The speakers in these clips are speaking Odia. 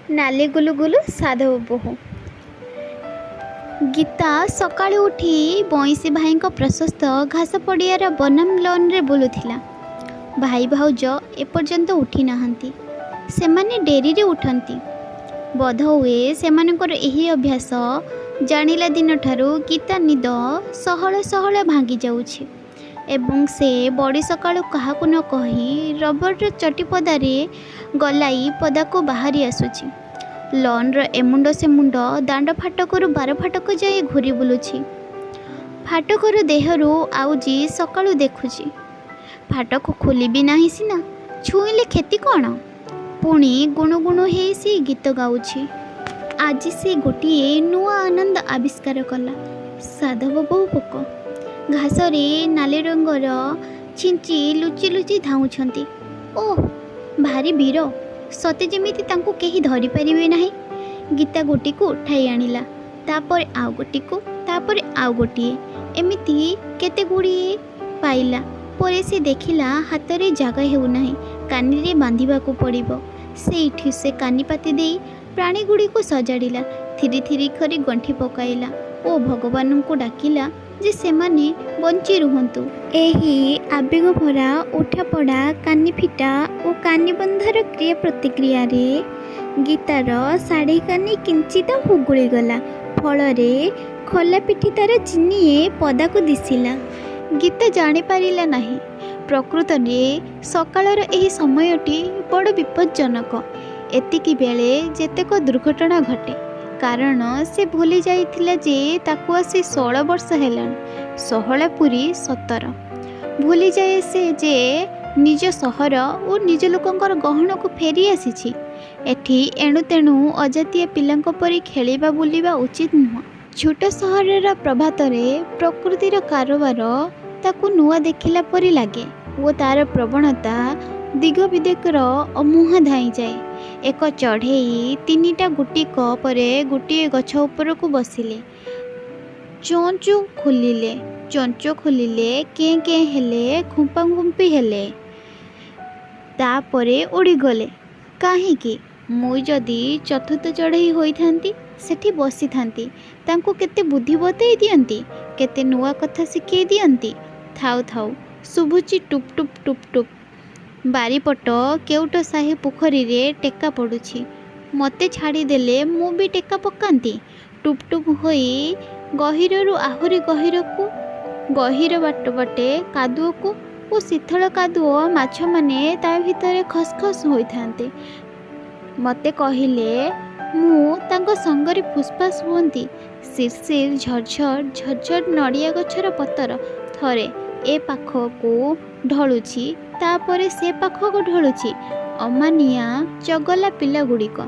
ନାଲି ଗୁଲୁ ଗୁଲୁ ସାଧବ ବୋହୂ। ଗୀତା ସକାଳୁ ଉଠି ବଇଁଶୀ ଭାଇଙ୍କ ପ୍ରଶସ୍ତ ଘାସ ପଡ଼ିଆର ବନାମ ଲନ୍ରେ ବୁଲୁଥିଲା। ଭାଇ ଭାଉଜ ଏପର୍ଯ୍ୟନ୍ତ ଉଠି ନାହାନ୍ତି। ସେମାନେ ଡେରିରେ ଉଠନ୍ତି। ବୋଧହୁଏ ସେମାନଙ୍କର ଏହି ଅଭ୍ୟାସ ଜାଣିଲା ଦିନଠାରୁ ଗୀତା ନିଦ ସହଳ ସହଳ ଭାଙ୍ଗି ଯାଉଛି ଏବଂ ସେ ବଡ଼ି ସକାଳୁ କାହାକୁ ନ କହି ରବରର ଚଟିପଦାରେ ଗଲାଇ ପଦାକୁ ବାହାରି ଆସୁଛି। ଲନ୍ର ଏମୁଣ୍ଡ ସେମୁଣ୍ଡ ଦାଣ୍ଡ ଫାଟକରୁ 12 ଫାଟକ ଯାଇ ଘୁରି ବୁଲୁଛି। ଫାଟକର ଦେହରୁ ଆଉଜି ସକାଳୁ ଦେଖୁଛି। ଫାଟକ ଖୋଲିବି ନାହିଁ ସିନା, ଛୁଇଁଲେ କ୍ଷତି କ'ଣ? ପୁଣି ଗୁଣୁଗୁଣୁ ହେଇ ସେ ଗୀତ ଗାଉଛି। ଆଜି ସେ ଗୋଟିଏ ନୂଆ ଆନନ୍ଦ ଆବିଷ୍କାର କଲା। ସାଧବ ବୋହୂ ପୋକ ଘାସରେ ନାଲି ରଙ୍ଗର ଛିଞ୍ଚି ଲୁଚି ଲୁଚି ଧାଉଁଛନ୍ତି। ଓଃ, ଭାରି ବୀର, ସତେ ଯେମିତି ତାଙ୍କୁ କେହି ଧରିପାରିବେ ନାହିଁ। ଗୀତା ଗୋଟିକୁ ଉଠାଇ ଆଣିଲା, ତାପରେ ଆଉ ଗୋଟିକୁ, ତାପରେ ଆଉ ଗୋଟିଏ, ଏମିତି କେତେ ଗୁଡ଼ିଏ ପାଇଲା ପରେ ସେ ଦେଖିଲା ହାତରେ ଜାଗା ହେଉନାହିଁ, କାନିରେ ବାନ୍ଧିବାକୁ ପଡ଼ିବ। ସେଇଠି ସେ କାନି ପାତି ଦେଇ ପ୍ରାଣୀଗୁଡ଼ିକୁ ସଜାଡ଼ିଲା, ଥିରି ଥିରି କରି ଗଣ୍ଠି ପକାଇଲା ଓ ଭଗବାନଙ୍କୁ ଡାକିଲା ଯେ ସେମାନେ ବଞ୍ଚି ରୁହନ୍ତୁ। ଏହି ଆବେଗଭରା ଉଠାପଡ଼ା, କାନିଫିଟା ଓ କାନିବନ୍ଧାର କ୍ରିୟା ପ୍ରତିକ୍ରିୟାରେ ଗୀତାର ଶାଢ଼ୀ କାନି କିଞ୍ଚିତ ହୁଗୁଳିଗଲା। ଫଳରେ ଖୋଲା ପିଠି ତାର ଚିନିଏ ପଦାକୁ ଦିଶିଲା। ଗୀତା ଜାଣିପାରିଲା ନାହିଁ, ପ୍ରକୃତରେ ସକାଳର ଏହି ସମୟଟି ବଡ଼ ବିପଜ୍ଜନକ। ଏତିକି ବେଳେ ଯେତେକ ଦୁର୍ଘଟଣା ଘଟେ, କାରଣ ସେ ଭୁଲି ଯାଇଥିଲା ଯେ ତାକୁ ଆସି 16 ବର୍ଷ ହେଲାଣି। 16 ପୁରି 17। ଭୁଲିଯାଏ ସେ ଯେ ନିଜ ସହର ଓ ନିଜ ଲୋକଙ୍କର ଗହଣକୁ ଫେରି ଆସିଛି। ଏଠି ଏଣୁ ତେଣୁ ଅଜାତିଆ ପିଲାଙ୍କ ପରି ଖେଳିବା ବୁଲିବା ଉଚିତ ନୁହେଁ। ଛୋଟ ସହରର ପ୍ରଭାତରେ ପ୍ରକୃତିର କାରବାର ତାକୁ ନୂଆ ଦେଖିଲା ପରି ଲାଗେ ଓ ତାର ପ୍ରବଣତା ଦିଗ ବିଦିକର ଅମୁହାଁ ଧାଇଁଯାଏ। ଏକ ଚଢ଼େଇ 3ଟା ଗୁଟିକ ପରେ ଗୋଟିଏ ଗଛ ଉପରକୁ ବସିଲେ, ଚୋଞ୍ଚୁ ଖୋଲିଲେ, ଚଞ୍ଚ ଖୋଲିଲେ, କେଁ କେଁ ହେଲେ, ଖୁମ୍ପା ଖୁମ୍ପି ହେଲେ, ତାପରେ ଉଡ଼ିଗଲେ। କାହିଁକି? ମୁଁ ଯଦି ଚତୁର୍ଥ ଚଢ଼େଇ ହୋଇଥାନ୍ତି, ସେଠି ବସିଥାନ୍ତି, ତାଙ୍କୁ କେତେ ବୁଦ୍ଧି ବତେଇ ଦିଅନ୍ତି, କେତେ ନୂଆ କଥା ଶିଖେଇ ଦିଅନ୍ତି। ଥାଉ ଥାଉ, ଶୁଭୁଛି ଟୁପ୍ ଟୁପ୍ ଟୁପ୍ ଟୁପ୍। ବାରିପଟ କେଉଟ ସାହି ପୋଖରୀରେ ଟେକା ପଡ଼ୁଛି। ମୋତେ ଛାଡ଼ିଦେଲେ ମୁଁ ବି ଟେକା ପକାନ୍ତି। ଟୁପ୍ ଟୁପ୍ ହୋଇ ଗହୀରରୁ ଆହୁରି ଗହୀରକୁ, ଗହୀର ବାଟ ବାଟେ କାଦୁଅକୁ ଓ ଶୀତଳ କାଦୁଅ ମାଛମାନେ ତା ଭିତରେ ଖସ୍ ଖସ୍ ହୋଇଥାନ୍ତି। ମୋତେ କହିଲେ ମୁଁ ତାଙ୍କ ସଙ୍ଗରେ ଫୁସ୍ଫାସ୍ ହୁଅନ୍ତି। ସିର୍ସିର୍ ଝରଝର ଝରଝର ନଡ଼ିଆ ଗଛର ପତର ଥରେ ଏ ପାଖକୁ ଢଳୁଛି, ତାପରେ ସେ ପାଖକୁ ଢଳୁଛି। ଅମାନିଆ ଚଗଲା ପିଲାଗୁଡ଼ିକ।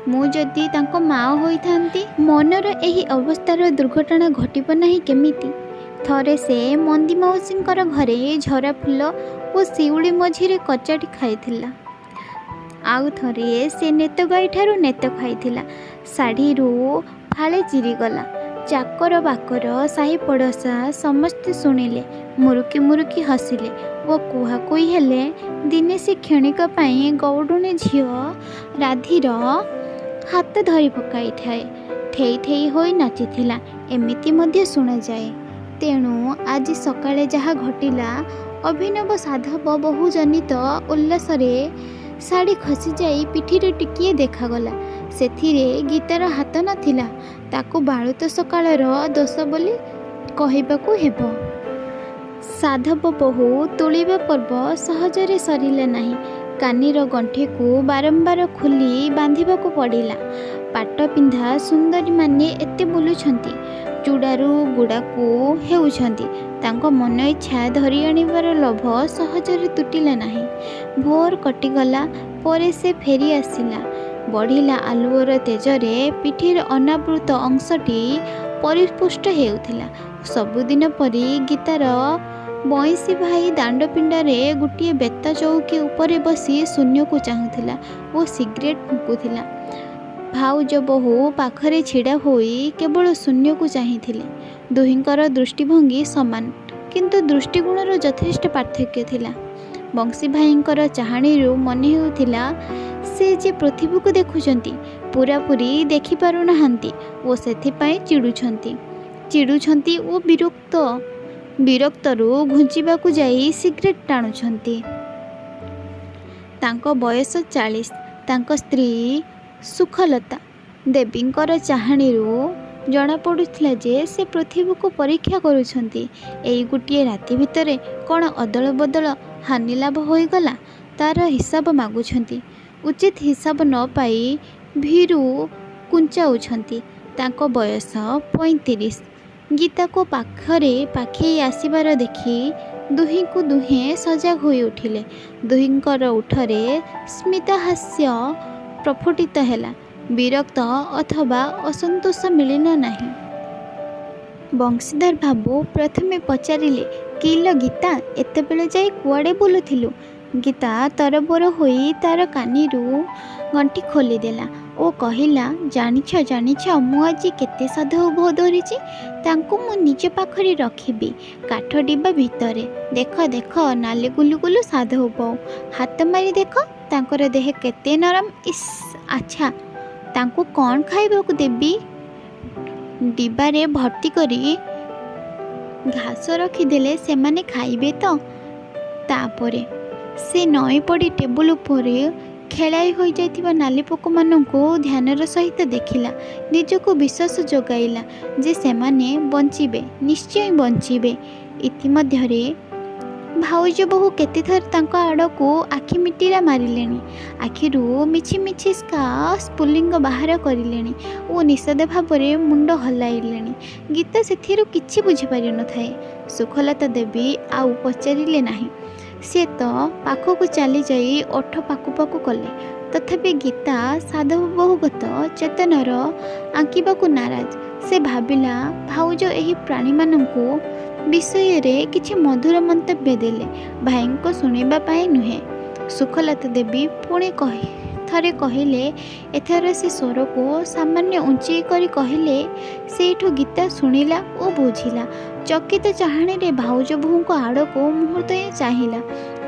ମୁଁ ଯଦି ତାଙ୍କ ମା ହୋଇଥାନ୍ତି, ମନର ଏହି ଅବସ୍ଥାର ଦୁର୍ଘଟଣା ଘଟିବ ନାହିଁ କେମିତି? ଥରେ ସେ ମନ୍ଦି ମାଉସୀଙ୍କର ଘରେ ଝରା ଫୁଲ ଓ ଶିଉଳି ମଝିରେ କଚାଟି ଖାଇଥିଲା। ଆଉ ଥରେ ସେ ନେତ ଗାଈଠାରୁ ନେତ ଖାଇଥିଲା। ଶାଢ଼ୀରୁ ଫାଳେ ଚିରିଗଲା। ଚାକର ବାକର, ସାହି ପଡ଼ୋଶା ସମସ୍ତେ ଶୁଣିଲେ, ମୁରୁକି ମୁରୁକି ହସିଲେ ଓ କୁହାକୁହି ହେଲେ। ଦିନେ ସେ କ୍ଷଣିକ ପାଇଁ ଗଉଡ଼ୁଣୀ ଝିଅ ରାଧୀର ହାତ ଧରି ପକାଇଥାଏ, ଠେଇ ଠେଇ ହୋଇ ନାଚିଥିଲା, ଏମିତି ମଧ୍ୟ ଶୁଣାଯାଏ। ତେଣୁ ଆଜି ସକାଳେ ଯାହା ଘଟିଲା, ଅଭିନବ ସାଧବ ବୋହୂ ଜନିତ ଉଲ୍ଲାସରେ ଶାଢ଼ୀ ଖସିଯାଇ ପିଠିରେ ଟିକିଏ ଦେଖାଗଲା। ସେଥିରେ ଗୀତାର ହାତ ନଥିଲା। ତାକୁ ବାଳୁତ ସକାଳର ଦୋଷ ବୋଲି କହିବାକୁ ହେବ। ସାଧବ ବୋହୂ ତୁଳିବା ପର୍ବ ସହଜରେ ସରିଲା ନାହିଁ। କାନିର ଗଣ୍ଠିକୁ ବାରମ୍ବାର ଖୋଲି ବାନ୍ଧିବାକୁ ପଡ଼ିଲା। ପାଟ ପିନ୍ଧା ସୁନ୍ଦରୀମାନେ ଏତେ ବୁଲୁଛନ୍ତି, ଚୁଡ଼ାରୁ ଗୁଡ଼ାକୁ ହେଉଛନ୍ତି। ତାଙ୍କ ମନ ଇଚ୍ଛା ଧରି ଆଣିବାର ଲୋଭ ସହଜରେ ତୁଟିଲା ନାହିଁ। ଭୋର କଟିଗଲା ପରେ ସେ ଫେରି ଆସିଲା। ବଢ଼ିଲା ଆଲୁଅର ତେଜରେ ପିଠିର ଅନାବୃତ ଅଂଶଟି ପରିପୁଷ୍ଟ ହେଉଥିଲା। ସବୁଦିନ ପରି ଗୀତାର ବଇଁଶୀ ଭାଇ ଦାଣ୍ଡ ପିଣ୍ଡାରେ ଗୋଟିଏ ବେତ ଚଉକି ଉପରେ ବସି ଶୂନ୍ୟକୁ ଚାହୁଁଥିଲା ଓ ସିଗାରେଟ୍ ଫୁଙ୍କୁଥିଲା। ଭାଉଜ ବୋହୂ ପାଖରେ ଛିଡ଼ା ହୋଇ କେବଳ ଶୂନ୍ୟକୁ ଚାହିଁଥିଲେ। ଦୁହିଁଙ୍କର ଦୃଷ୍ଟିଭଙ୍ଗୀ ସମାନ, କିନ୍ତୁ ଦୃଷ୍ଟିଗୁଣର ଯଥେଷ୍ଟ ପାର୍ଥକ୍ୟ ଥିଲା। ବଂଶୀ ଭାଇଙ୍କର ଚାହାଣୀରୁ ମନେ ହେଉଥିଲା ସେ ଯେ ପୃଥିବୀକୁ ଦେଖୁଛନ୍ତି, पूरापूरी देखिपारुनाहांती ओ सेथिपाई चिड़ुछंती ओ विरक्तरू घुंचिबाकू जाई सिगरेट टाणुछंती। तांको बयस 40। तांको स्त्री सुखलता देवींकर चाहाणीरू जना पड़ुथिला जे से पृथ्वी को परीक्षा करुछंती। एई गुटिए राति भितरे कौन अदल बदल हानि लाभ होईगला तार हिसाब मागुछंती। उचित हिसाब न पाई भीरू कुंचाउछंती। तांको बयस 35। गीता को पाखई आसिबार देखि दुहीं को दुहें सजग होई उठिले। दुहींकर उठरे स्मितहास्य प्रफुटित हैला। विरक्त अथवा असंतोष मिलिला नहीं। बंशीधर बाबू प्रथमे पचारिले, किलो गीता एतेबेले जाई कुआडे बुलुथिलु? गीता तरबोर होई तार कानीरू गंठी खोलीदेला ओ कहिला, जानिछ मु आज केते साधु भो धरिछि। तांको मु निज पाखरे रखिबि काठ डिब्बा भितरे। देख नाली गुलु गुलु साधु बो हाथ मारी देख तांकर देह केते नरम। इस अच्छा तांको कौन खाइबाकू देबी? डिब्बारे भर्ती करी घास रखिदेले सेमाने खाइबे तो। तापरे से नई पड़ी टेबुल उपरे खेलाई हो जाइथिबा नाली पोक माननकू ध्यानर सहित देखिला। निजको विश्वास जगाइला जे सेमाने बंचिबे, निश्चय बंचिबे। इतिमध्यरे भाउज बहु केते थर तांको आड़कू आखि मिटीरा मारिलेनी। आखिरू मिछि मिछि स्पुलिंग बाहर करिलेनी ओ निषेध भावरे मुंड हलाइलेनी। गीता सेथिरू किछि बुझी पारि न थाए। सुखलता देवी आउ पचारिले नाही। से तो पाखकू चली जाई ओठ पाकु पाकु कले। तथापि गीता साधव बहुगत चेतनार आंकिबाकू नाराज। से भाविला भाउज एही प्राणी माननकू विषय रे किछि मधुर मंतव्य देले, भाईको सुनिबा पाई नुहे। सुखलता देवी पुणे थरे कहिले। एथर से स्वर को सामान्य ऊंची करी कहिले। सेठू गीता शुणिला और बुझिला। चकित चाहाणी रे भाउज बोहू को आड़ को मुहूर्त चाहिला।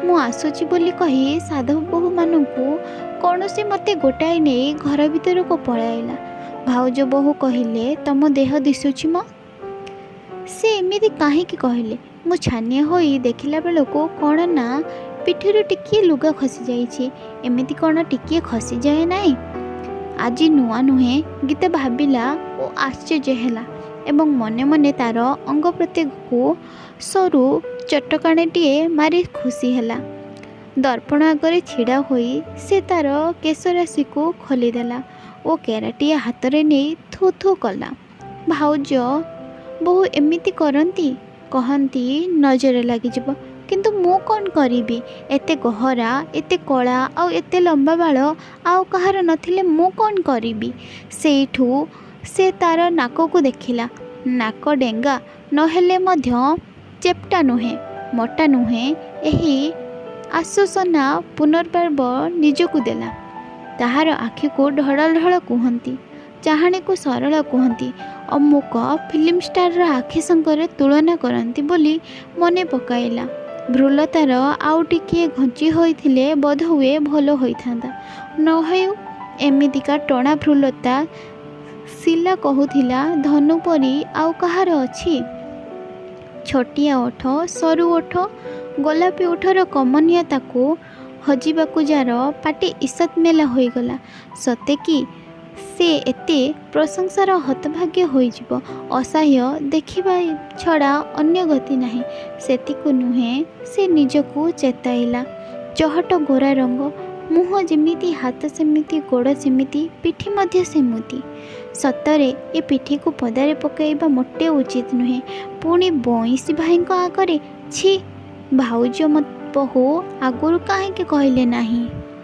मु आसुची बोली कही साधव बोहू मानू कौन से मते गोटाई नहीं घर भीतर को पलाइला। भाउज बोहू कहिले, तम देह दिशुची म? से एमिति काहीकि कहले। मु छानिया होई देखिला बेलको कौन ना पिठीरू टिकिए लुगा खसी जाइछि। एमिति कौन टिकिए खसी जाए नाही? आज नुआ नुहे गीता भाविला ओ आश्चर्य हैला एवं मने मने तार अंग प्रत्येक को सरू चटकाणीटीए मारी खुशी हैला। दर्पण आगे छिड़ा होई से तार केशराशि को खोलीदेला ओ केराटिए हाथ नहीं थू थू कला। भाउज बहु एमिति करती कहती नजर लगिଯିब, किंतु मु कौन करिबी? एते गहरा एते कला आउ एते लंबा बाल आउ कहार नथिले मु कौन करिबी? सेठू से तार नाक को देखिला। नाक डेंगा नहेले मध्य चेप्टा नुहे, मोटा नुहे। एही आश्वासना पुनर्बार निजकू देला। ताहार आखि को ढल ढल कहती, चाहाणी को सरल कहती, अमुक फिल्म स्टार आखि संगे तुलना करती बोली मने पकाइला। भ्रुलतार आउ टिके घंची होइथिले बोध हुए भल होइथांदा। नहेउ एमितिका टणा भ्रुलता सिला कहूथिला धनु परी आउ कहार अछि? छोटिया ओठ, सरु ओठ, गोलापी ओठर कमनीयता को हजिबाकू जार पाटी ईसत मेला होइगला। सते कि से एते प्रशंसार हतभाग्य होइजिब। असह्य देखिबा छड़ा अन्य गति नहीं। सेतिको नुहे से निजकू चेताइला। चहट गोरा रंग, मुह जेमिति, हाथ सेमिति, गोड़ सेमिति, पिठी मध्य सेमिति। सतरे ए पिठी को पदारे पकाइबा मोटे उचित नुहे। पुणी बईसी भाईको आगरे छी। भाउज मत बहु आगुरु काहेकि कहले नाही?